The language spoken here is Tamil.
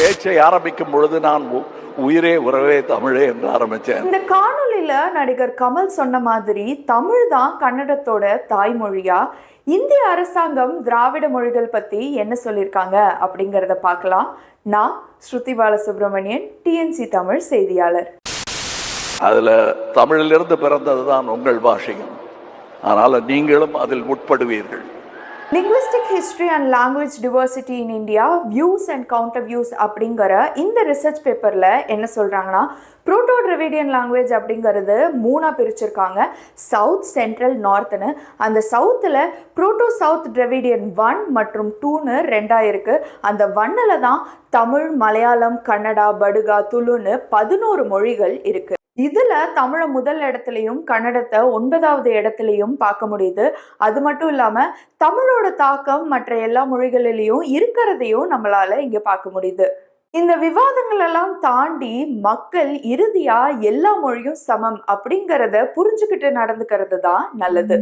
பேச்சை ஆரம்பிக்கும் பொழுது நான் உயிரே உறவே தமிழே என்று ஆரம்பிச்சேன். இந்த காணொலியில நடிகர் கமல் சொன்ன மாதிரி தமிழ் தான் கன்னடத்தோட தாய்மொழியா, இந்திய அரசாங்கம் திராவிட மொழிகள் பத்தி என்ன சொல்லியிருக்காங்க அப்படிங்கிறத பார்க்கலாம். நான் ஸ்ருதி பாலசுப்ரமணியன், டிஎன்சி தமிழ் செய்தியாளர். அதுல தமிழிலிருந்து பிறந்ததுதான் உங்கள் பாஷையும், அதனால நீங்களும் அதில் உட்படுவீர்கள். Linguistic History and Language Diversity in India, Views and Counter Views அப்படிங்கிற இந்த ரிசர்ச் பேப்பரில் என்ன சொல்கிறாங்கன்னா, ப்ரோட்டோ டிராவிடியன் லாங்குவேஜ் அப்படிங்கிறது மூணாக பிரிச்சிருக்காங்க, சவுத், சென்ட்ரல், நார்த்துன்னு. அந்த சவுத்தில் ப்ரோட்டோ சவுத் டிராவிடியன் 1 மற்றும் 2ன்னு ரெண்டாக இருக்குது. அந்த 1ல் தான் தமிழ், மலையாளம், கன்னடா, படுகா, துளுன்னு 11 மொழிகள் இருக்குது. இதுல தமிழை முதல் இடத்துலையும் கன்னடத்தை 9வது இடத்துலையும் பார்க்க முடியுது. அது மட்டும் இல்லாம தமிழோட தாக்கம் மற்ற எல்லா மொழிகளிலையும் இருக்கிறதையும் நம்மளால இங்க பார்க்க முடியுது. இந்த விவாதங்கள் எல்லாம் தாண்டி மக்கள் இறுதியா எல்லா மொழியும் சமம் அப்படிங்கிறத புரிஞ்சுக்கிட்டு நடந்துக்கிறது தான் நல்லது.